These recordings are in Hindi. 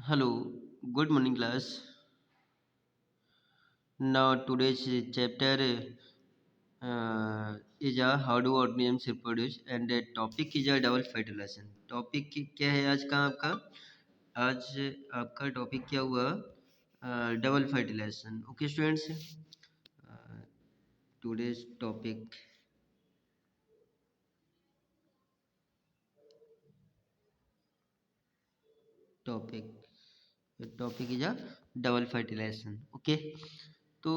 Hello, good morning class. Now today's chapter is how do organisms reproduce and the topic is a double fertilization. Topic क्या है आज का आपका? आज आपका टॉपिक क्या हुआ? Double fertilization. Okay students, today's topic topic is a double fertilization. Okay, तो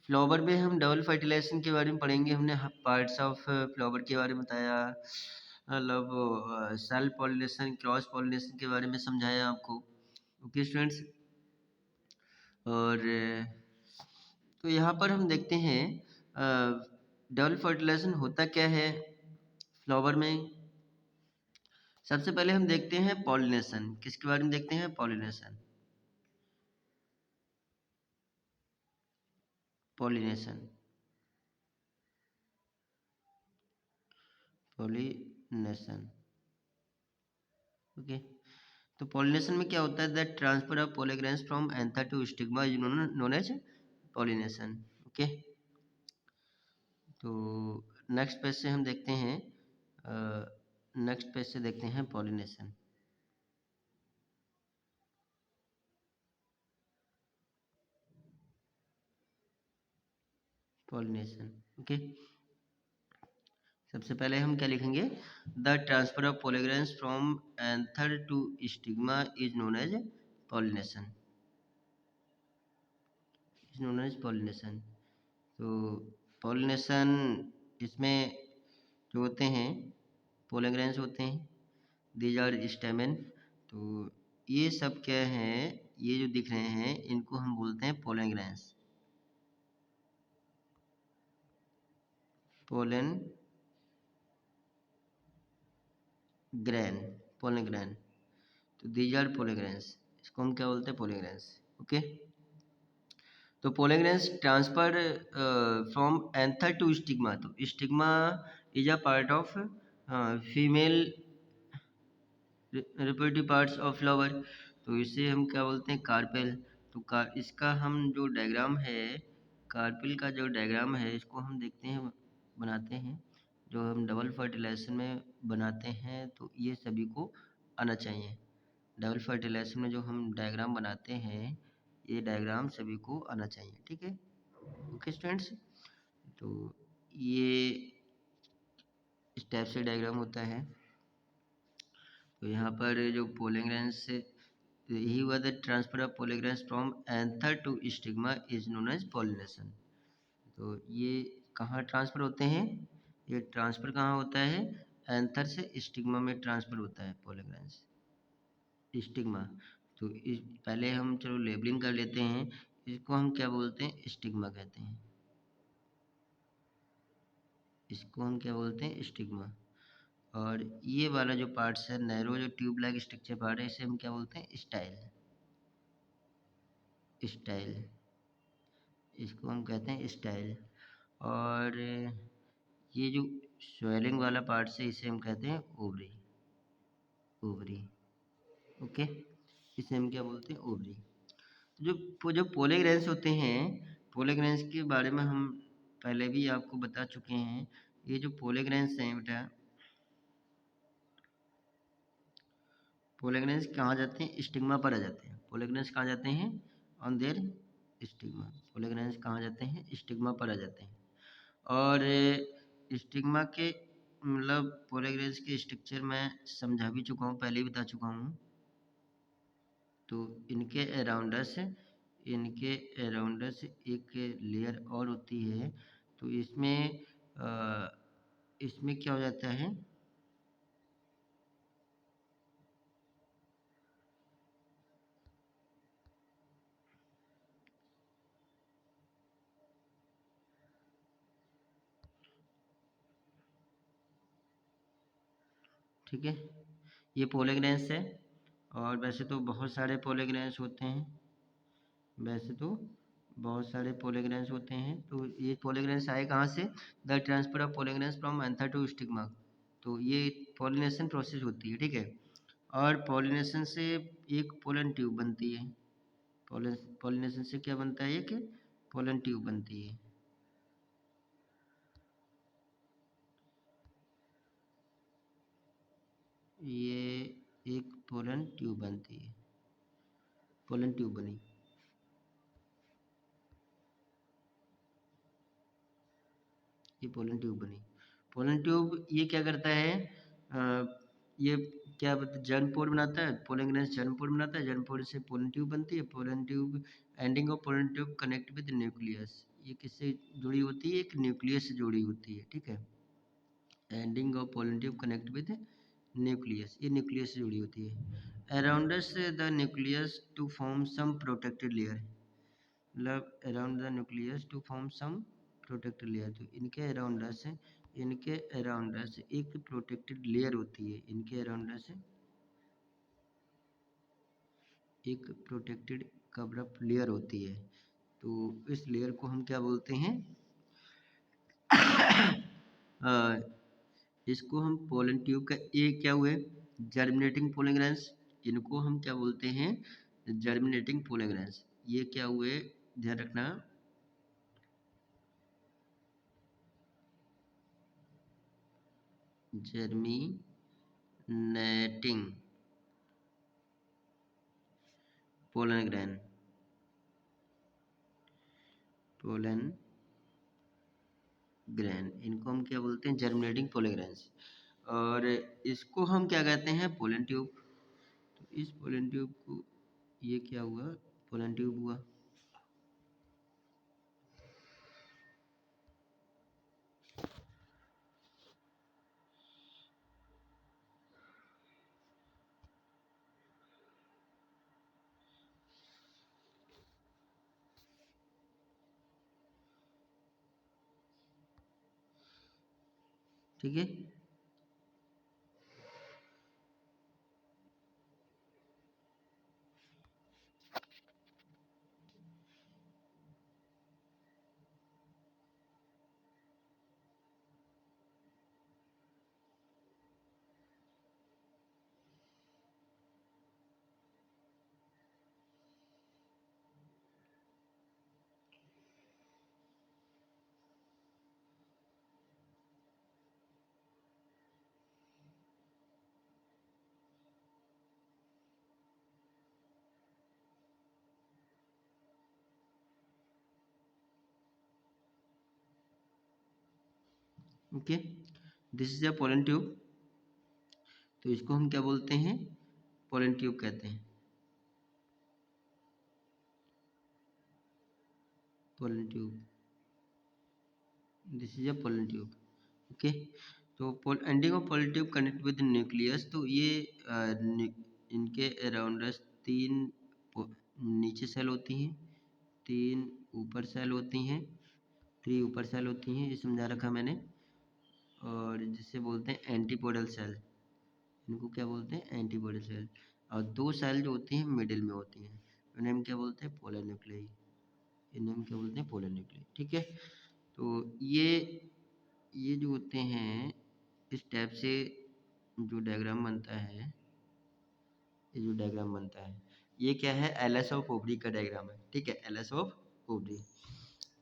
फ्लावर में हम डबल फर्टिलाइजेशन के बारे में पढ़ेंगे. हमने पार्ट्स ऑफ फ्लावर के बारे में बताया, मतलब सेल्फ पॉलिनेशन, क्रॉस पॉलिनेशन के बारे में समझाया आपको. ओके स्टूडेंट्स, और तो यहाँ पर हम देखते हैं डबल फर्टिलाइजेशन होता क्या है फ्लावर में. सबसे पहले हम देखते हैं पॉलिनेशन. किसके बारे में देखते हैं? पॉलिनेशन. Pollination pollination okay. तो पॉलिनेशन में क्या होता है? That transfer of pollen grains from anther to stigma is known as pollination. Okay, तो नेक्स्ट पेज से हम देखते हैं, नेक्स्ट पेज से देखते हैं पॉलिनेशन. Pollination okay. सबसे पहले हम क्या लिखेंगे? The transfer of pollen grains from anther to stigma is known as pollination. Is known as pollination. तो पॉलिनेशन इसमें जो होते हैं पोलेग्रेन्स होते हैं, दीज आर स्टेमेन. तो ये सब क्या है? ये जो दिख रहे हैं इनको हम बोलते हैं pollen grains. Pollen grain, pollen grain. तो दीज आर पोलेग्रेन्स. इसको हम क्या बोलते हैं? पोलेग्रेन्स. ओके, तो pollen grains transfer from anther to stigma. तो stigma is a part of female reproductive parts of flower. तो इसे हम क्या बोलते हैं? कार्पेल. तो इसका हम जो डायग्राम है, कार्पेल का जो डायग्राम है, इसको हम देखते हैं, बनाते हैं. जो हम डबल फर्टिलाइजेशन में बनाते हैं तो ये सभी को आना चाहिए. डबल फर्टिलाइजेशन में जो हम डायग्राम बनाते हैं ये डायग्राम सभी को आना चाहिए. ठीक है, ओके स्टूडेंट्स. तो ये इस टाइप से डायग्राम होता है. तो यहाँ पर जो पोलेग्रेन्स, यही हुआ the transfer of pollen grains from anther to stigma is known as pollination. तो ये कहाँ ट्रांसफर होते हैं? ये ट्रांसफर कहाँ होता है? एंथर से स्टिग्मा में ट्रांसफर होता है पोलेग्रेन्स, स्टिग्मा. तो इस पहले हम चलो लेबलिंग कर लेते हैं. इसको हम क्या बोलते हैं? स्टिग्मा कहते हैं. इसको हम क्या बोलते हैं? स्टिग्मा. और ये वाला जो पार्ट्स है, नैरो जो ट्यूब लाइक स्ट्रक्चर पार्ट है, इसे हम क्या बोलते हैं? स्टाइल. स्टाइल, इसको हम कहते हैं स्टाइल. और ये जो स्वेलिंग वाला पार्ट है इसे हम कहते हैं ओवरी. ओवरी ओके, इसे हम क्या बोलते हैं? ओवरी. जो पोलेग्रेन्स होते हैं, पोलेग्रेन्स के बारे में हम पहले भी आपको बता चुके हैं. ये जो पोलेग्रेन्स हैं बेटा, पोलेग्रेन्स कहाँ जाते हैं? स्टिग्मा पर आ जाते हैं. पोलेग्रेन्स कहाँ जाते हैं? On their stigma. पोलेग्रेन्स कहाँ जाते हैं? स्टिग्मा पर आ जाते हैं. और स्टिग्मा के मतलब पोलेग्रेन्स के स्ट्रक्चर मैं समझा भी चुका हूँ, पहले ही बता चुका हूँ. तो इनके अराउंडस एक लेयर और होती है. तो इसमें क्या हो जाता है? ठीक है, ये पोलेग्रेन्स है. और वैसे तो बहुत सारे पोलेग्रेन्स होते हैं, वैसे तो बहुत सारे पोलेग्रेन्स होते हैं. तो ये पोलेग्रेन्स आए कहाँ से? The transfer of pollen grains from anther to stigma. तो ये पॉलिनेशन प्रोसेस होती है. ठीक है, और पॉलिनेशन से एक पोलन ट्यूब बनती है। पॉलिनेशन से क्या बनता है? एक पोलन ट्यूब बनती है। ये एक पोलन ट्यूब बनती है, पोलन ट्यूब बनी। ये पोलन ट्यूब बनी। पोलन ट्यूब ये क्या करता है? ये क्या जर्म पोर बनाता है, पोलन ग्रैंस जर्म पोर बनाता है, जर्म पोर से पोलन ट्यूब बनती है। Pollen tube ending of pollen tube connect with nucleus. ये किससे जुड़ी होती है? एक न्यूक्लियस से जुड़ी होती है, ठीक है। Ending of pollen tube connect with nucleus, ये न्यूक्लियस से जुड़ी होती है। Around the nucleus to form some protected layer, मतलब around the nucleus to form some protected layer. तो इनके अराउंड एक प्रोटेक्टेड लेयर होती है। इनके अराउंड एक प्रोटेक्टेड कवर अप लेयर होती है। तो इस लेयर को हम क्या बोलते हैं? इसको हम पोलन ट्यूब का ये क्या हुए? Germinating pollen grains. इनको हम क्या बोलते हैं? Germinating pollen grains. ये क्या हुए? ध्यान रखना, germinating pollen grain, pollen grain, इनको हम क्या बोलते हैं? Germinating pollen grains. और इसको हम क्या कहते हैं? Pollen tube. तो इस पोलन ट्यूब को ये क्या हुआ? पोलन ट्यूब हुआ। ठीक है। Okay, this is a pollen tube. तो इसको हम क्या बोलते हैं? पोलन ट्यूब कहते हैं, pollen tube. This is a pollen tube. Okay, तो ending of pollen tube connect with nucleus. तो ये इनके अराउंड तीन नीचे सेल होती हैं, तीन ऊपर सेल होती हैं, 3 ऊपर सेल होती हैं, ये समझा रखा मैंने। और जिसे बोलते हैं एंटीपोडल सेल, इनको क्या बोलते हैं? Antipodal cell. और 2 सेल जो होती हैं मिडिल में होती हैं, उन्हें हम क्या बोलते हैं? Polar nuclei. इन्हें हम क्या बोलते हैं? पोलर न्यूक्लियाई, ठीक है। तो ये जो होते हैं, इस टाइप से जो डायग्राम बनता है, ये जो डायग्राम बनता है, ये क्या है? एलएस ऑफ ओवरी का डायग्राम है, ठीक है, एलएस ऑफ ओवरी।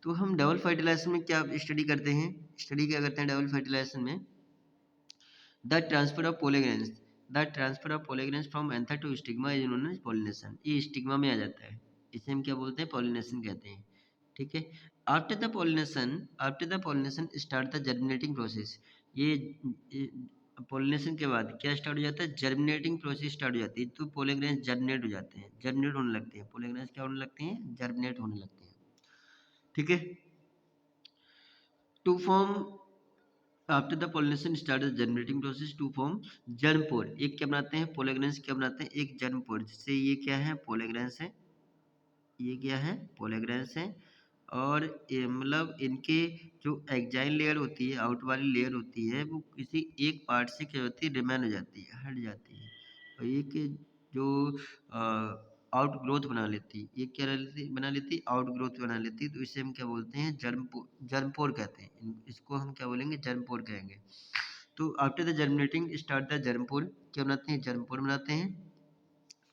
तो हम डबल फर्टिलाइजेशन में क्या स्टडी करते हैं? स्टडी क्या करते हैं डबल फर्टिलाइजेशन में? The transfer of pollen grains, the transfer of pollen grains from anther to stigma is known as pollination. ये स्टिग्मा में आ जाता है, इसे हम क्या बोलते हैं? पॉलिनेशन कहते हैं, ठीक है। After the pollination start the germinating process. ये पॉलिनेशन के बाद क्या स्टार्ट हो जाता है? जर्मिनेटिंग प्रोसेस स्टार्ट हो जाती है। तो पोलेग्रेंस जर्मिनेट हो जाते हैं, जर्मिनेट होने लगते हैं। पोलेग्रेंस क्या होने लगते हैं? जर्मिनेट होने लगते हैं, ठीक है। To form after the pollination start the generating process to form germ pore. एक क्या बनाते हैं? पोलेग्रेंस क्या बनाते हैं? एक जर्म पोर, जिससे ये क्या है? पोलेग्रेंस है। ये क्या है? पोलेग्रेंस है। और ये मतलब इनके जो एक्जाइन लेयर होती है, आउट वाली लेयर होती है, वो किसी एक पार्ट से क्या होती है? रिमेन हो जाती है, हट जाती है। और ये कि जो आउट ग्रोथ बना लेती है, ये क्या बना लेती है? आउट ग्रोथ बना लेती है। तो इसे हम क्या बोलते हैं? जर्मपोर कहते हैं। इसको हम क्या बोलेंगे? जर्मपोर कहेंगे। तो after the germinating start the germ pore, क्या बनाते हैं, जर्म पोर बनाते हैं।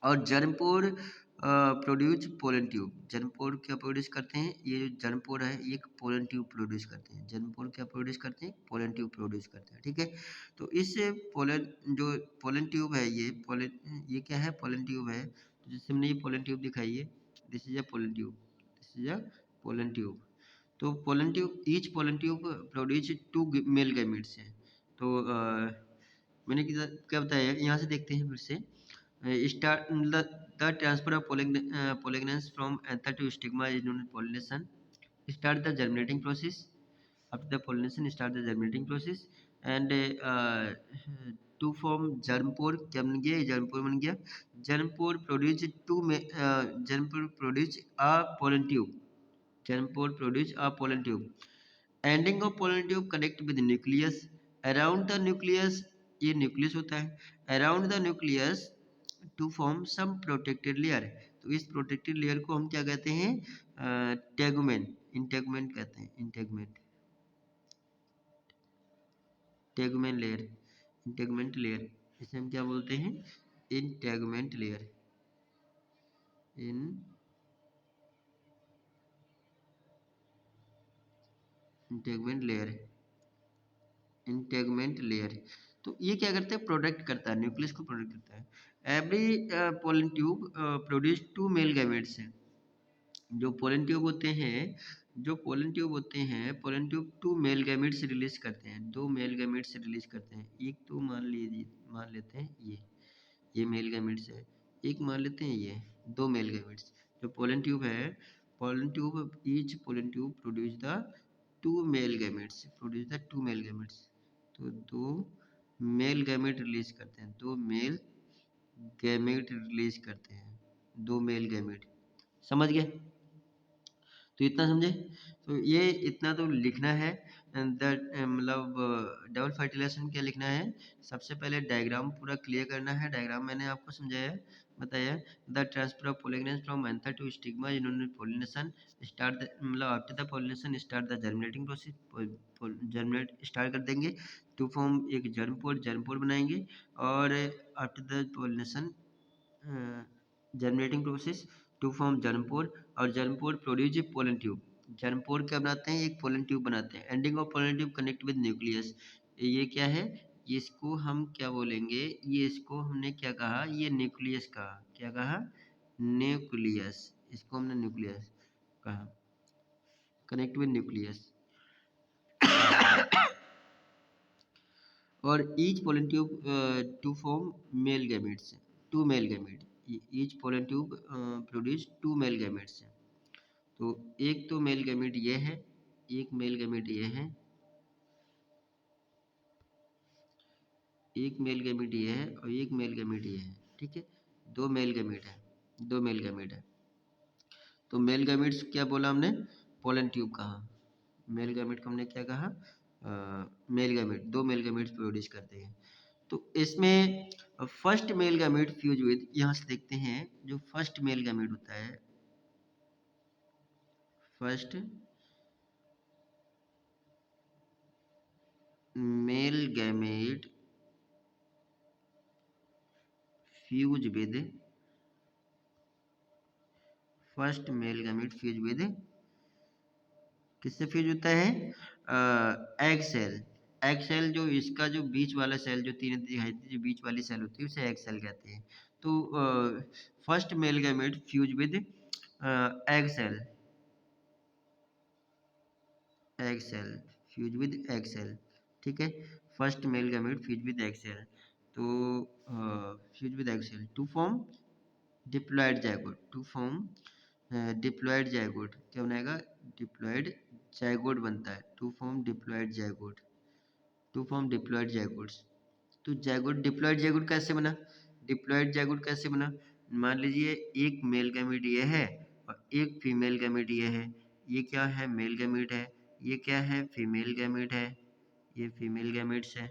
और जर्म पोर प्रोड्यूस पोलन ट्यूब। जर्म पोर क्या प्रोड्यूस करते हैं, ये जो जर्म पोर है ये एक पोलन ट्यूब प्रोड्यूस करते हैं। जर्म पोर क्या प्रोड्यूस करते हैं, पोलन ट्यूब प्रोड्यूस करते हैं, ठीक है। तो इस पोलन जो पोलन ट्यूब है, ये क्या है, पोलन ट्यूब है। तो जैसे हमने ये पोलन ट्यूब दिखाई है, this is a pollen tube, this is a pollen tube. तो pollen tube, each pollen tube produce 2 male gametes है। तो मैंने क्या बताया, यहाँ से देखते हैं फिर से। Start the transfer of pollination from anther to stigma is known as pollination. Start the germinating process. After the pollination, start the germinating process and to form germ pore. क्या बन गया, germ pore बन गया। Germ pore produce germ pore produce a pollen tube. Germ pore produce a pollen tube. Ending of pollen tube connect with the nucleus. Around the nucleus, ये nucleus होता है। Around the nucleus to form some protected layer. तो इस प्रोटेक्टेड लेयर को हम क्या कहते हैं, टेगुमेंट, इंटेगुमेंट कहते हैं, इंटेगुमेंट, टेगुमेंट लेयर, इंटेगुमेंट लेयर, इसे हम क्या बोलते हैं, इंटेगुमेंट लेयर, इन इंटेगुमेंट लेयर, इंटेगुमेंट लेयर। तो ये क्या करता है, प्रोटेक्ट करता है, न्यूक्लियस को प्रोटेक्ट करता है। Every pollen tube produce 2 male gametes हैं। जो पोलन ट्यूब होते हैं, जो पोलन ट्यूब होते हैं, pollen tube 2 male gametes release करते हैं, 2 मेल गैमेट्स रिलीज करते हैं। एक तो मान लेते हैं ये मेल गैमेट्स है, एक मान लेते हैं ये 2 मेल गैमेट्स। जो पोलन ट्यूब है, pollen tube, each pollen tube produce the 2 male gametes, produce the 2 male gametes. तो 2 मेल गैमेट रिलीज करते हैं, 2 मेल गैमेट रिलीज करते हैं, 2 मेल गैमेट। समझ गए, तो इतना समझे। तो ये इतना तो लिखना है। मतलब डबल फर्टिलाइजेशन क्या लिखना है, सबसे पहले डायग्राम पूरा क्लियर करना है। डायग्राम मैंने आपको समझाया, बताया। The transfer of pollination from anther to stigma in pollination start, मतलब after the pollination start the germinating process, germinate start कर देंगे। टू फॉर्म एक जर्म पोर बनाएंगे। और after the pollination germinating process to form germ pore, और germ pore produce a pollen tube. Germ pore क्या बनाते हैं, एक पोलन ट्यूब बनाते हैं। Ending of pollen tube connect with nucleus. ये क्या है, इसको हम क्या बोलेंगे, ये इसको हमने क्या कहा, ये न्यूक्लियस कहा, क्या कहा, न्यूक्लियस, इसको हमने न्यूक्लियस कहा, कनेक्ट विद न्यूक्लियस। और each pollen tube to form male gametes, 2 male gamete. Each pollen tube produce 2 male gametes हैं। तो एक तो मेल गैमेट ये है, एक मेल गैमेट ये है, एक मेल गैमेट ये है, और एक मेल गैमेट ये है, ठीक है। 2 मेल गैमेट है, 2 मेल गैमेट है। तो मेल गैमेट्स क्या बोला हमने, पोलन ट्यूब कहा। मेल गैमेट को हमने क्या कहा, male gamete, 2 male gametes produce करते हैं। तो इसमें first male gamete fuse with, यहाँ से देखते हैं जो फर्स्ट मेल गैमेट होता है, first male gamete fuse with, first male gamete fuse with, किससे फ्यूज होता है, एग सेल। एग सेल, जो इसका जो बीच वाला सेल, जो तीन दिखाई थी, जो बीच वाली सेल होती है उसे एग सेल कहते हैं। तो first male gamete fuse with egg cell, egg cell, fuse with egg cell, ठीक है। First male gamete fuse with egg cell. तो fuse with egg cell to form diploid zygote, to form diploid zygote, क्या बनाएगा, डिप्लॉयड जायगोट बनता है, to form diploid zygote, to form diploid zygotes. तो जायगोट, डिप्लॉयड जायगोट कैसे बना, डिप्लॉयड जायगोट कैसे बना, मान लीजिए एक मेल गैमेट ये है और एक फीमेल गैमेट ये है। ये क्या है, मेल गैमेट है, ये क्या है, फीमेल गैमेट है, ये फीमेल गैमेट्स है,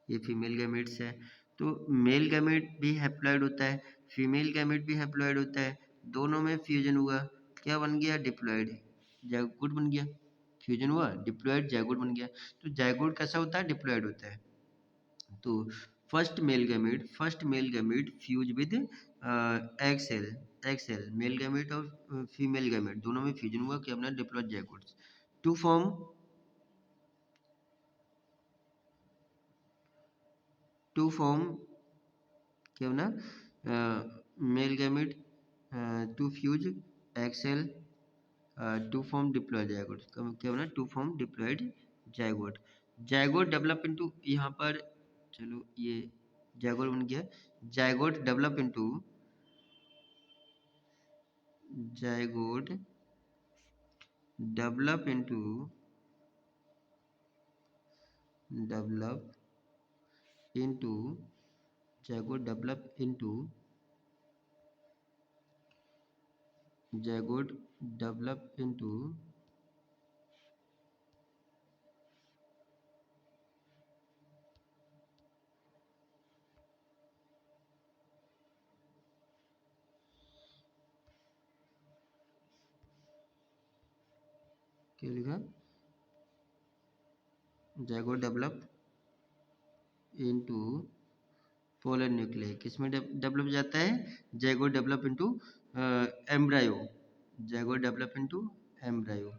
ये फीमेल गैमेट्स है। तो मेल गैमेट भी हैप्लॉइड होता है, फीमेल गैमेट भी हैप्लॉइड होता है, दोनों में फ्यूजन हुआ, क्या बन गया, डिप्लॉइड जायगोट बन गया। फ्यूजन हुआ, डिप्लॉइड जायगोट बन गया। तो जायगोट कैसा होता है, डिप्लॉइड होता है। तो first male gamete fuse with egg cell male gamete और फीमेल गैमेट दोनों में फ्यूजन हुआ क्या अपना डिप्लॉयड जाइगोट्स टू फॉर्म क्या अपना male gamete to fuse egg cell to form diploid zygote क्या बना to form diploid zygote zygote develop into यहाँ पर चलो ये जाइगोट बन गया zygote zygote develop into develop into zygote develop into zygote develop into क्या लिखा zygote develop into polar nuclei किसमें डेवलप जाता है zygote develop into embryo zygote develop into embryo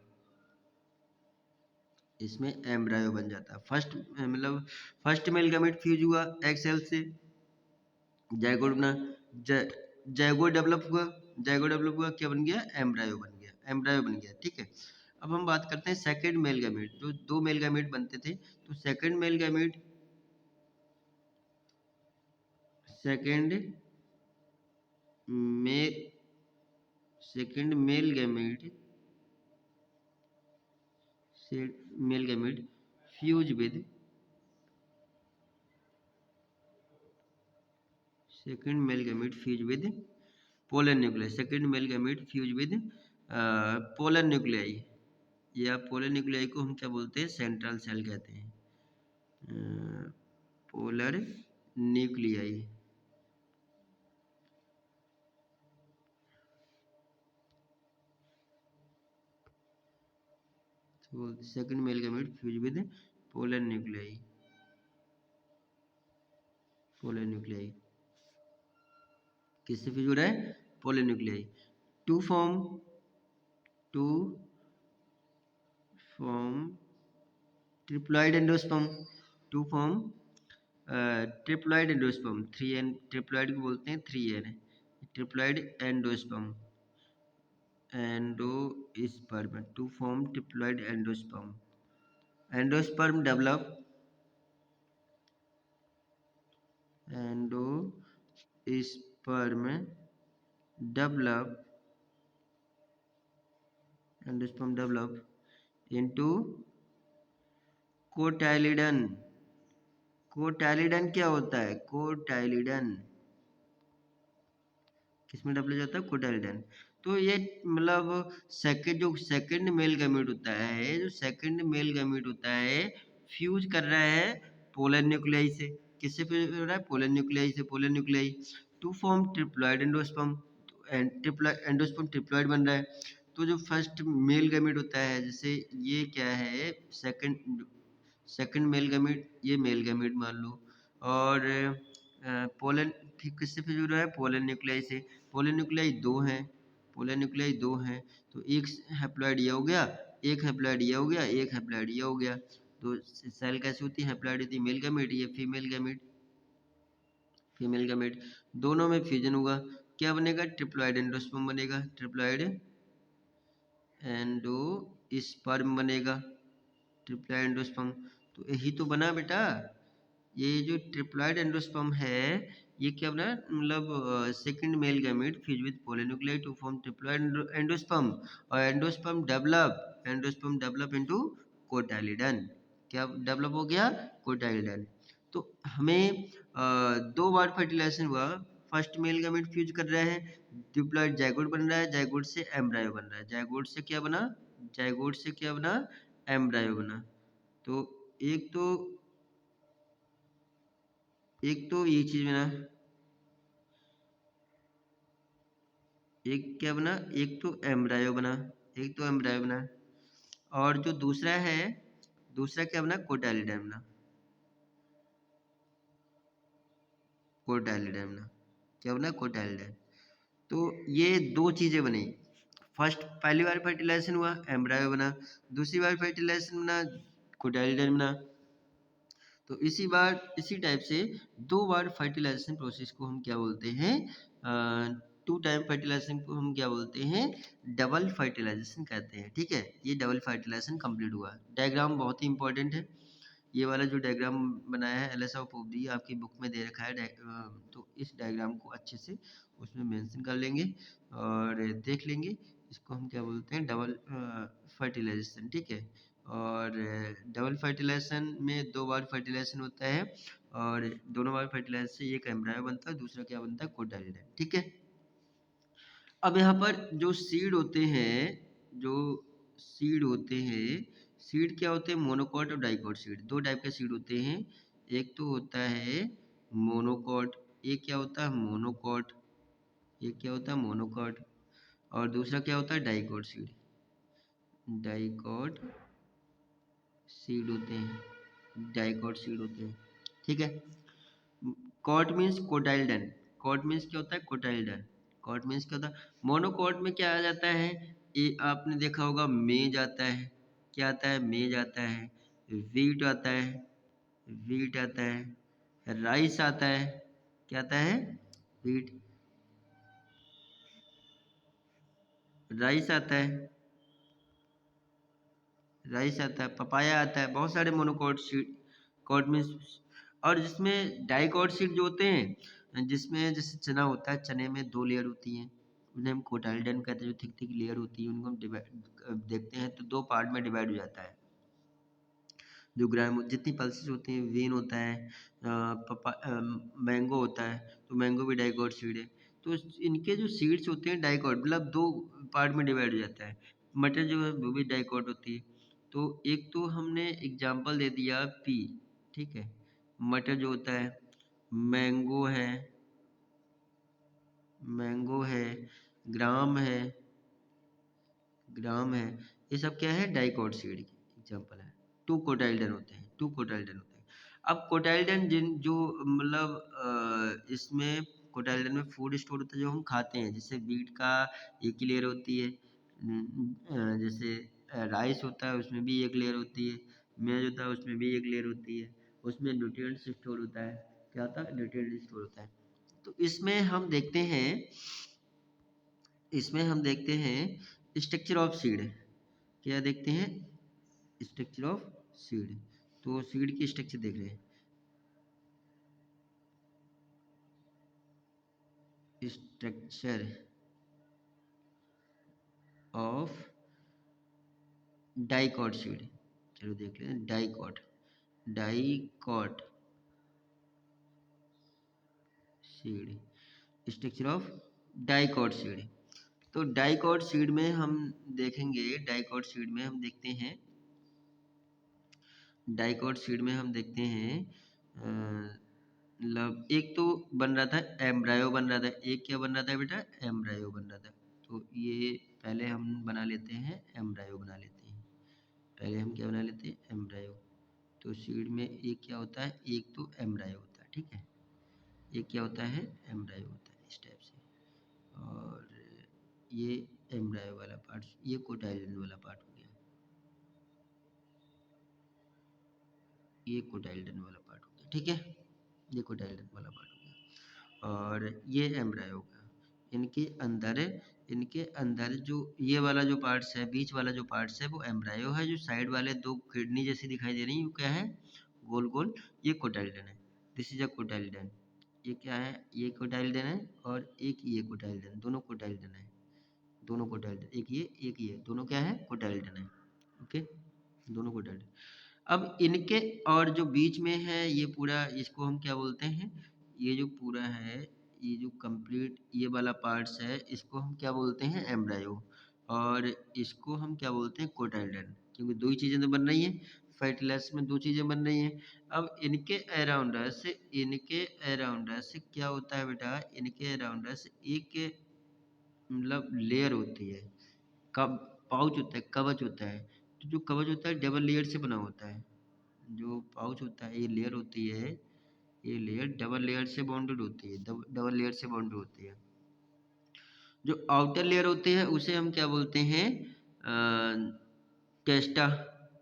इसमें एम्ब्रायो बन जाता है फर्स्ट मतलब फर्स्ट मेल गैमेट फ्यूज हुआ एक्स सेल से जाइगोट बना जाइगोट डेवलप हुआ क्या बन गया एम्ब्रायो बन गया ठीक है अब हम बात करते हैं सेकंड मेल गैमेट जो दो मेल गैमेट बनते थे तो second male gamete second male gamete fuse with second male gamete fuse with polar nuclei second male gamete fuse with polar nuclei या पोलर न्यूक्लियाई को हम क्या बोलते हैं सेंट्रल सेल कहते हैं पोलर न्यूक्लियाई तो second male gamete fuse with polar nuclei किससे फ्यूज हो रहा है polar nuclei to form triploid endosperm to form triploid endosperm 3n triploid को बोलते हैं 3n triploid endosperm to form triploid endosperm develop endosperm develop into cotyledon cotyledon क्या होता है कोटाइलिडन किसमें डेवलप जाता है कोटाइलिडन तो ये मतलब सेकंड मेल गैमेट होता है जो सेकंड मेल गैमेट होता है फ्यूज कर रहा है पोलर न्यूक्लियाई से किससे फ्यूज हो रहा है polar nuclei to form triploid endosperm endosperm triploid बन रहा है तो जो फर्स्ट मेल गैमेट होता है जैसे ये क्या है सेकंड मेल गैमेट ये मेल गैमेट मान लो और पोलर किससे फ्यूज हो रहा है पोलर न्यूक्लियाई से पोलर न्यूक्लियाई दो हैं तो एक हैप्लॉइड ये हो गया एक हैप्लॉइड ये हो गया एक हैप्लॉइड ये हो गया तो सेल कैसी होती है हैप्लॉइड होती है मेल गैमेट ये फीमेल गैमेट दोनों में फ्यूजन होगा क्या बनेगा ट्रिप्लॉइड एंडोस्पर्म बनेगा ट्रिप्लॉइड एंडोस्पर्म बनेगा ट्रिप्लॉइड एंडोस्पर्म तो यही तो बना बेटा ये जो ट्रिप्लॉइड एंडोस्पर्म है ये क्या बना मतलब second male gamete fuse with polar nuclei to form triploid endosperm और एंडोस्पर्म डेवलप इनटू कोटाइलिडन क्या डेवलप हो गया कोटाइलिडन तो हमें दो बार फर्टिलाइजेशन हुआ फर्स्ट मेल गैमेट फ्यूज कर रहा है डिप्लॉइड जाइगोट बन रहा है जाइगोट से एम्ब्रायो बन रहा है जाइगोट से क्या बना एम्ब्रायो बना तो एक तो ये चीज बना एक क्या बना एक तो एम्ब्रायो बना और जो दूसरा क्या बना कोटाइलिडन बना कोटाइलिडन, क्या बना? कोटाइलिडन। तो ये दो चीज़ें बनी। फर्स्ट पहली बार फर्टिलाइजेशन हुआ, एम्ब्रायो बना। दूसरी बार फर्टिलाइजेशन बना, कोटाइलिडन बना। तो इसी टाइप से दो बार फर्टिलाइजेशन प्रोसेस को हम क्या बोलते हैं? टू टाइम फर्टिलाइजेशन को हम क्या बोलते हैं? डबल फर्टिलाइजेशन कहते हैं। ठीक है, ये डबल फर्टिलाइजेशन कंप्लीट हुआ। डायग्राम बहुत ही इंपॉर्टेंट है। ये वाला जो डायग्राम बनाया है एल एस ऑफ पोपडी आपकी बुक में दे रखा है, तो इस डायग्राम को अच्छे से उसमें मेंशन कर लेंगे और देख लेंगे। इसको हम क्या बोलते हैं? Double fertilization. ठीक है, और डबल फर्टिलाइजेशन में दो बार फर्टिलाइजेशन होता है और दोनों बार फर्टिलाइजेशन से एक एम्ब्रायो बनता है, दूसरा क्या बनता है? कोटाइलिडन। ठीक है, अब यहाँ पर जो सीड होते हैं, जो सीड होते हैं, सीड क्या होते हैं? मोनोकॉट और डाइकॉट सीड, दो टाइप के सीड होते हैं। एक तो होता है मोनोकॉट, एक क्या होता है? मोनोकॉट, एक क्या होता है? मोनोकॉट, और दूसरा क्या होता है? Dicot seed. डाइकॉट सीड होते हैं, डाइकॉट सीड होते हैं। ठीक है, कॉट मीन्स कोटाइल्डन, कॉट मीन्स क्या होता है? कोटाइल्डन। कॉट मीन्स क्या होता है? मोनोकॉट में क्या आ जाता है? ये आपने देखा होगा, मेज आता है। क्या आता है? मेज आता है, वीट आता है, वीट आता है, राइस आता है। क्या आता है? वीट, राइस आता है, राइस आता है, पपाया आता है, बहुत सारे मोनोकॉट सीड, कॉट मीन्स। और जिसमें डाइकॉट सीड जो होते हैं, जिसमें जैसे चना होता है, चने में दो लेयर होती हैं, उन्हें हम कोटाइल्डन कहते हैं। जो थिक थिक लेयर होती है उनको हम डिवाइड देखते हैं तो दो पार्ट में डिवाइड हो जाता है। जो ग्राम जितनी पल्सेस होती हैं, वेन होता है, मैंगो होता है, तो मैंगो भी डाइकॉट सीड है। तो इनके जो सीड्स होते हैं डाइकॉट, मतलब दो पार्ट में डिवाइड हो जाता है। मटर जो है वो भी डाइकॉट होती है। तो एक तो हमने एग्जांपल दे दिया पी। ठीक है, मटर जो होता है, मैंगो है, मैंगो है, ग्राम है, ग्राम है, ये सब क्या है? डाइकॉट सीड की एग्जांपल है। टू कोटाइल्डन होते हैं, टू कोटाइल्डन होते हैं। अब कोटाइल्डन जिन जो मतलब इसमें कोटाइल्डन में फूड स्टोर होता है जो हम खाते हैं। जैसे बीट का एक ही लेयर होती है, जैसे राइस होता है उसमें भी एक लेयर होती है, मेज होता है उसमें भी एक लेयर होती है, उसमें न्यूट्रिएंट्स स्टोर होता है। क्या होता है? न्यूट्रिएंट्स स्टोर होता है। तो इसमें हम देखते हैं, इसमें हम देखते हैं स्ट्रक्चर ऑफ सीड। क्या देखते हैं? Structure of seed. तो सीड की स्ट्रक्चर देख रहे हैं, स्ट्रक्चर ऑफ डाइकॉट सीड। चलो देख लेते हैं, dicot, dicot seed, structure of dicot seed. तो डाइकॉट सीड में हम देखेंगे, डाइकॉट सीड में हम देखते हैं, डाइकॉट सीड में हम देखते हैं मतलब एक तो बन रहा था एम्ब्रायो बन रहा था, एक क्या बन रहा था बेटा? एम्ब्रायो बन रहा था। तो ये पहले हम बना लेते हैं, एम्ब्रायो बना लेते हैं। पहले हम क्या बना लेते हैं? एम्ब्रायो। तो सीड में एक क्या होता है? एक तो एम्ब्रायो होता है। ठीक है, एक क्या होता है? एम्ब्रायो होता है, इस टाइप से। और ये एम्ब्रायो वाला पार्ट, ये कोटाइलिडन वाला पार्ट हो गया, ये कोटाइलिडन वाला पार्ट हो गया। ठीक है, ये कोटाइलिडन वाला पार्ट हो गया और ये एम्ब्रायो का। इनके अंदर, इनके अंदर जो ये वाला जो पार्ट्स है, बीच वाला जो पार्ट्स है वो एम्ब्रायो है। जो साइड वाले दो किडनी जैसी दिखाई दे रही है वो क्या है? गोल गोल, ये कोटाइलिडन है। This is a cotyledon. ये क्या है? ये कोटाइलिडन है और एक ये कोटाइलिडन, दोनों कोटाइलिडन है, दोनों कोटाइलिडन, एक ये दोनों क्या है? कोटाइलिडन है। ओके, दोनों कोटाइलिडन। अब इनके और जो बीच में है ये पूरा, इसको हम क्या बोलते हैं? ये जो पूरा है, ये जो कंप्लीट ये वाला पार्ट्स है, इसको हम क्या बोलते हैं? एम्ब्रायो। और इसको हम क्या बोलते हैं? कोटाइल्डन। क्योंकि दो ही चीज़ें तो बन रही हैं, फर्टिलाइजर में दो चीज़ें बन रही हैं। अब इनके अराउंडस, इनके अराउंडस क्या होता है बेटा? इनके अराउंडस एक मतलब लेयर होती है, कब पाउच होता है, कवच होता है। तो जो कवच होता है डबल लेयर से बना होता है। जो पाउच होता है, ये लेयर होती है, ये लेयर डबल लेयर से बॉन्डेड होती है, डबल लेयर से बॉन्डेड होती है। जो आउटर लेयर होती है उसे हम क्या बोलते हैं, टेस्टा।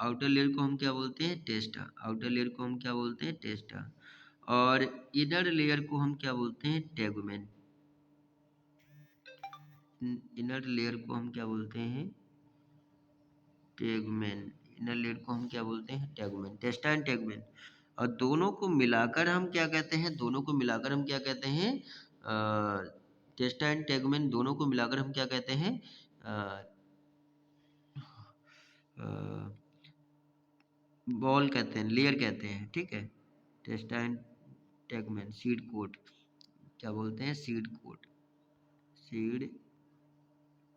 आउटर लेयर को हम क्या बोलते हैं, टेस्टा। आउटर लेयर को हम क्या बोलते हैं, टेस्टा। और इनर लेयर को हम क्या बोलते हैं, टेगुमेन। इनर लेयर को हम क्या बोलते हैं, टेगुमेन। इनर लेयर को हम क्या बोलते हैं, टेगुमेन। टेस्टा एंड टेगुमेन। और दोनों को मिलाकर हम क्या कहते हैं, दोनों को मिलाकर हम क्या कहते हैं, टेस्टा एंड टेगुमेन दोनों को मिलाकर हम क्या कहते हैं, बॉल कहते हैं, लेयर कहते हैं, ठीक है। टेस्टा एंड टेगमेन, सीड कोट क्या बोलते हैं, सीड कोट। सीड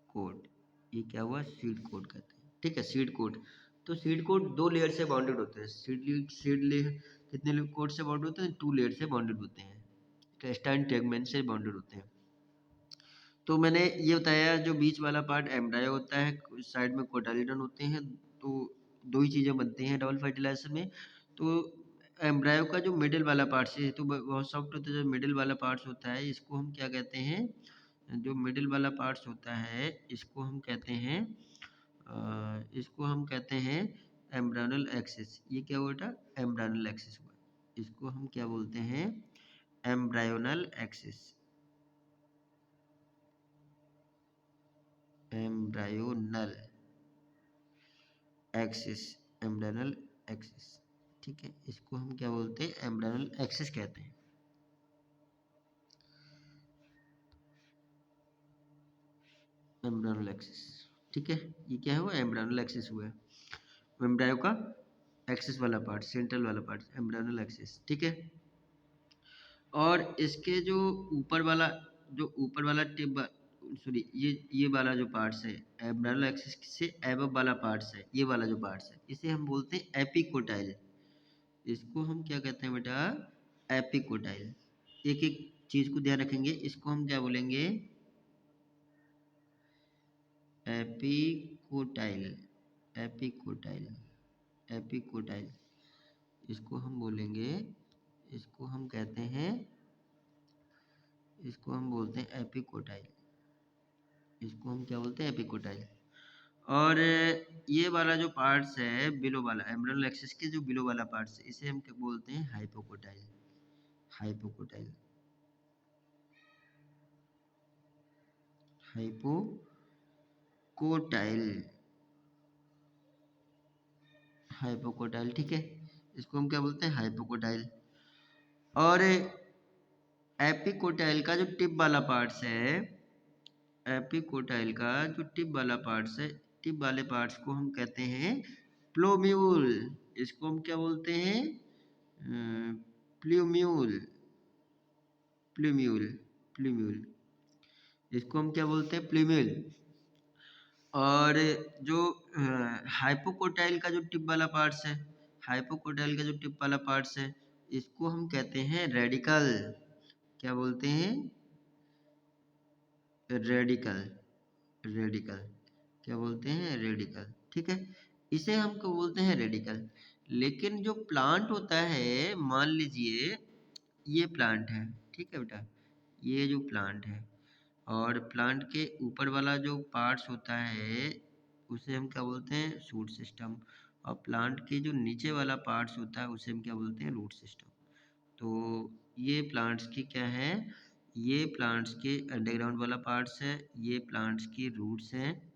कोट, ये क्या हुआ, सीड कोट कहते हैं, ठीक है, सीड कोट। तो सीड कोट दो लेयर से बाउंडेड होते हैं। सीड लेयर कितने कोट से बाउंडेड होते हैं, 2 लेयर से बाउंडेड होते हैं। टेस्टा एंड टेगमेन से बाउंडेड होते हैं। तो मैंने ये बताया, जो बीच वाला पार्ट एम्ब्रायो होता है, साइड में कोटालिडन होते हैं। तो दो ही चीज़ें बनती हैं डबल फर्टिलाइजेशन में। तो एम्ब्रायो का जो मिडिल वाला पार्ट है तो बहुत सॉफ्ट होता है। जो मिडिल वाला पार्ट्स होता है इसको हम क्या कहते हैं, जो मिडिल वाला पार्ट्स होता है इसको हम कहते हैं, इसको हम कहते हैं एम्ब्रायोनल एक्सिस। ये क्या हुआ था, एम्ब्रायोनल एक्सिस हुआ। इसको हम क्या बोलते हैं, एम्ब्रायोनल एक्सिस। एम्ब्रायोनल एक्सिस, एम्ब्रायोनल एक्सिस, ठीक है। इसको हम क्या बोलते हैं, एम्ब्रायोनल एक्सिस कहते हैं। एम्ब्रायोनल एक्सिस, ठीक है। ये क्या हुआ, एम्ब्रायोनल एक्सिस हुआ है। एम्ब्रायो का एक्सिस वाला पार्ट, सेंट्रल वाला पार्ट, एम्ब्रायोनल एक्सिस, ठीक है। और इसके जो ऊपर वाला, जो ऊपर वाला टिप, सॉरी, ये वाला जो पार्ट्स है, एम्ब्रायोनल एक्सिस से एबव वाला पार्ट्स है, ये वाला जो पार्ट्स है इसे हम बोलते हैं एपिकोटाइल। इसको हम क्या कहते हैं बेटा, एपिकोटाइल। एक एक चीज को ध्यान रखेंगे, इसको हम क्या बोलेंगे, एपिकोटाइल। एपिकोटाइल, एपिकोटाइल, इसको हम बोलेंगे, इसको हम कहते हैं, इसको हम बोलते हैं एपिकोटाइल। इसको हम क्या बोलते हैं, एपिकोटाइल। और ये वाला जो पार्ट्स है बिलो वाला, एम्ब्रायोनल एक्सिस के जो बिलो वाला पार्ट्स है इसे हम क्या बोलते हैं, हाइपोकोटाइल। हाइपोकोटाइल, हाइपोकोटाइल, हाइपोकोटाइल, ठीक है। इसको हम क्या बोलते हैं, हाइपोकोटाइल। और एपिकोटाइल का जो टिप वाला पार्ट्स है, एपिकोटाइल का जो टिप वाला पार्ट्स है, टिप वाले पार्ट्स को हम कहते हैं प्लोम्यूल। इसको हम क्या बोलते हैं, प्लूम्यूल। प्लूम्यूल, प्लूम्यूल, इसको हम क्या बोलते हैं, प्लूम्यूल। और जो हाइपोकोटाइल का जो टिप वाला पार्ट्स है, हाइपोकोटाइल का जो टिप वाला पार्ट्स है इसको हम कहते हैं रेडिकल। क्या बोलते हैं, रेडिकल। रेडिकल, क्या बोलते हैं, रेडिकल, ठीक है। इसे हम क्या बोलते हैं, रेडिकल। लेकिन जो प्लांट होता है, मान लीजिए ये प्लांट है, ठीक है बेटा, ये जो प्लांट है, और प्लांट के ऊपर वाला जो पार्ट्स होता है उसे हम क्या बोलते हैं, शूट सिस्टम। और प्लांट के जो नीचे वाला पार्ट्स होता है उसे हम क्या बोलते हैं, रूट सिस्टम। तो ये प्लांट्स की क्या है, ये प्लांट्स के अंडरग्राउंड वाला पार्ट्स है, ये प्लांट्स की रूट्स हैं,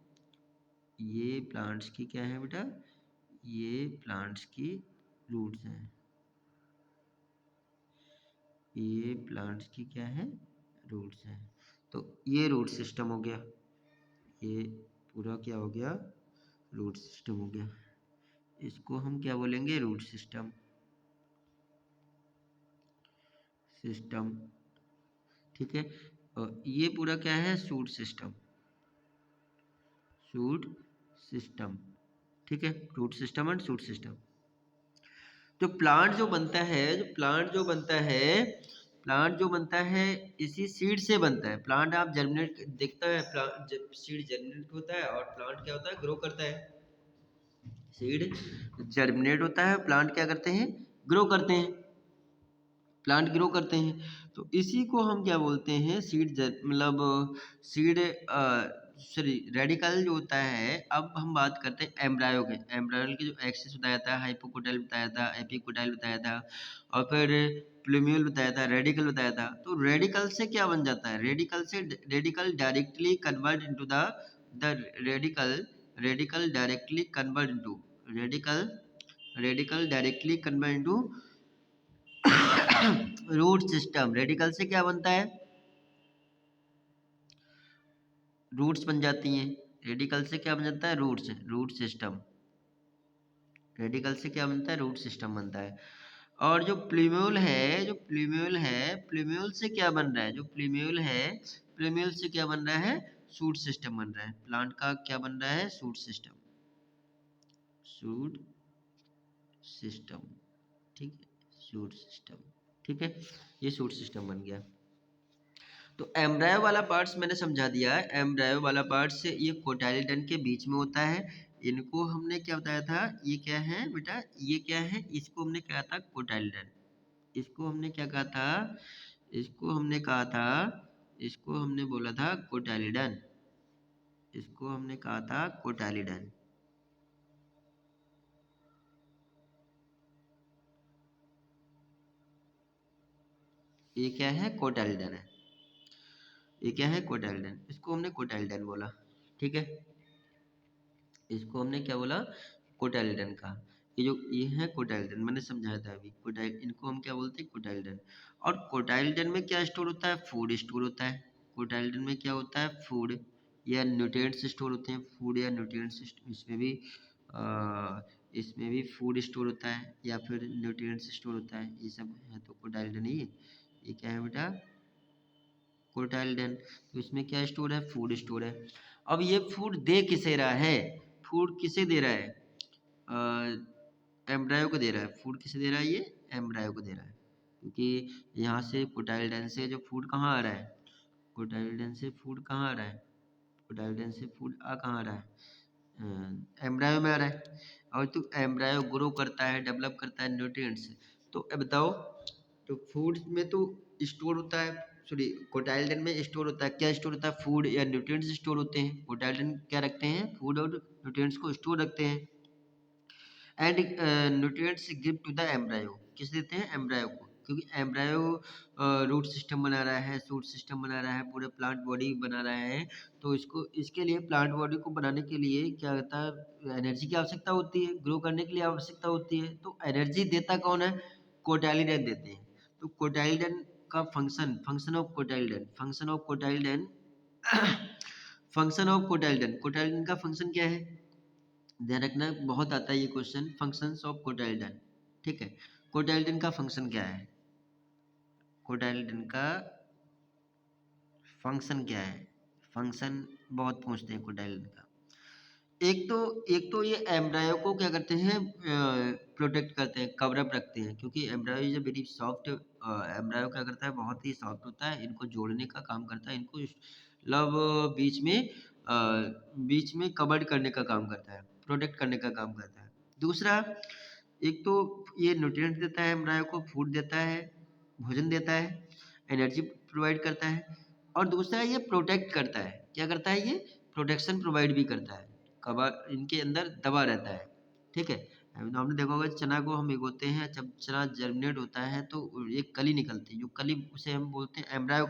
ये प्लांट्स की क्या है बेटा, ये प्लांट्स की रूट्स हैं, ये प्लांट्स की क्या है, रूट्स हैं। तो ये रूट सिस्टम हो गया, ये पूरा क्या हो गया, रूट सिस्टम हो गया। इसको हम क्या बोलेंगे, रूट सिस्टम। सिस्टम, ठीक है। और ये पूरा क्या है, शूट सिस्टम। शूट सिस्टम, ठीक है। Root system and shoot system. जो प्लांट जो बनता है, जो प्लांट जो बनता है, प्लांट जो बनता है इसी सीड से बनता है। प्लांट आप जर्मिनेट देखता है, प्लांट जब सीड जर्मिनेट होता है और प्लांट क्या होता है, ग्रो करता है। सीड जर्मिनेट होता है, प्लांट क्या करते हैं, ग्रो करते हैं। प्लांट ग्रो करते हैं। तो इसी को हम क्या बोलते हैं, सीड मतलब सीड सॉरी रेडिकल जो होता है। अब हम बात करते हैं एम्ब्रायो के। एम्ब्रायो के जो एक्सिस बताया था, हाइपोकोटाइल बताया था, एपिकोटाइल बताया था, और फिर प्लूम्यूल बताया था, रेडिकल बताया था। तो रेडिकल से क्या बन जाता है, रेडिकल से radicle directly convert into the radicle radicle directly convert into radicle radicle directly convert into root system. Radicle से क्या बनता है, रूट्स बन जाती हैं। रेडिकल से क्या बन जाता है, रूट्स, रूट सिस्टम। रेडिकल से क्या बनता है, रूट सिस्टम बनता है। और जो प्लूम्यूल है, जो प्लूम्यूल है, प्लूम्यूल से क्या बन रहा है, जो प्लूम्यूल है, प्लूम्यूल से क्या बन रहा है, सूट सिस्टम बन रहा है। प्लांट का क्या बन रहा है, सूट सिस्टम, सूट सिस्टम। ठीक है, सूट सिस्टम। ठीक है, ये सूट सिस्टम बन गया। तो एम्ब्रायो वाला पार्ट्स मैंने समझा दिया है। एम्ब्रायो वाला पार्ट्स ये कोटाइलिडन के बीच में होता है। इनको हमने क्या बताया था, ये क्या है बेटा, ये क्या है, इसको हमने कहा था कोटाइलिडन। इसको हमने क्या कहा था, इसको हमने कहा था, इसको हमने बोला था कोटाइलिडन। इसको हमने कहा था कोटाइलिडन। ये क्या है, कोटाइलिडन है। ये क्या है, कोटाइलिडन। इसको हमने कोटाइलिडन बोला। ठीक है, इसको हमने क्या बोला, कोटाइलिडन का। ये जो ये है कोटाइलिडन, मैंने समझाया था अभी। कोटाइल, इनको हम क्या बोलते हैं, कोटाइलिडन। और कोटाइलिडन में क्या स्टोर होता है, फूड स्टोर होता है। कोटाइलिडन में क्या होता है, फूड या न्यूट्रिएंट्स स्टोर होते हैं। फूड या न्यूट्रिएंट्स, इसमें भी फूड स्टोर होता है या फिर न्यूट्रिएंट्स स्टोर होता है। ये सब है तो कोटाइलिडन ही है। ये क्या है बेटा, कोटाइलिडन। तो इसमें क्या स्टोर है, फूड स्टोर है। अब ये फूड दे किसे रहा है, फूड किसे दे रहा है, एम्ब्रायो को दे रहा है। फूड किसे दे रहा है, ये एम्ब्रायो को दे रहा है। क्योंकि यहाँ से कोटाइलिडन से जो फूड कहाँ आ रहा है, कोटाइलिडन से फूड कहाँ आ रहा है, कोटाइलिडन से फूड आ कहाँ आ रहा है, एम्ब्रायो में आ रहा है। और तो एम्ब्रायो ग्रो करता है, डेवलप करता है न्यूट्रिएंट्स। तो अब बताओ, तो फूड में तो स्टोर होता है, सॉरी कोटाइलिडन में स्टोर होता है, क्या स्टोर होता है, फूड या न्यूट्रिएंट्स स्टोर होते हैं। कोटाइलिडन क्या रखते हैं, फूड और न्यूट्रिएंट्स को स्टोर रखते हैं। And nutrients give to the embryo, किस देते हैं, एम्ब्रायो को। क्योंकि एम्ब्रायो रूट सिस्टम बना रहा है, सूट सिस्टम बना रहा है, पूरे प्लांट बॉडी बना रहा है। तो इसको, इसके लिए प्लांट बॉडी को बनाने के लिए क्या होता है, एनर्जी की आवश्यकता होती है, ग्रो करने के लिए आवश्यकता होती है। तो एनर्जी देता कौन है, कोटाइलिडन देते हैं। तो कोटाइलिडन का function, function of cotyledon, function of cotyledon function of cotyledon, cotyledon का फंक्शन क्या है, ध्यान रखना, बहुत आता है ये क्वेश्चन, फंक्शंस ऑफ कोटाइलिडन। ठीक है, कोटाइलिडन का फंक्शन क्या है, कोटाइलिडन का फंक्शन क्या है, फंक्शन बहुत पूछते हैं कोटाइलिडन का। एक तो ये एम्ब्रायो को क्या करते हैं, प्रोटेक्ट करते हैं, कवर अप रखते हैं। क्योंकि embryo is very soft, embryo क्या करता है, बहुत ही सॉफ्ट होता है, इनको जोड़ने का काम करता है, इनको मतलब बीच में कवर्ड करने का काम करता है, प्रोटेक्ट करने का काम करता है। दूसरा, एक तो ये न्यूट्रिएंट्स देता है, एम्ब्रायो को फूड देता है, भोजन देता है, एनर्जी प्रोवाइड करता है। और दूसरा ये प्रोटेक्ट करता है, क्या करता है, ये प्रोटेक्शन प्रोवाइड भी करता है, कवर इनके अंदर दबा रहता है। ठीक है, अभी तो आपने देखा होगा, चना को हम भिगोते हैं, जब चना जर्मिनेट होता है तो एक कली निकलती है, जो कली उसे हम बोलते हैं एम्ब्रायो।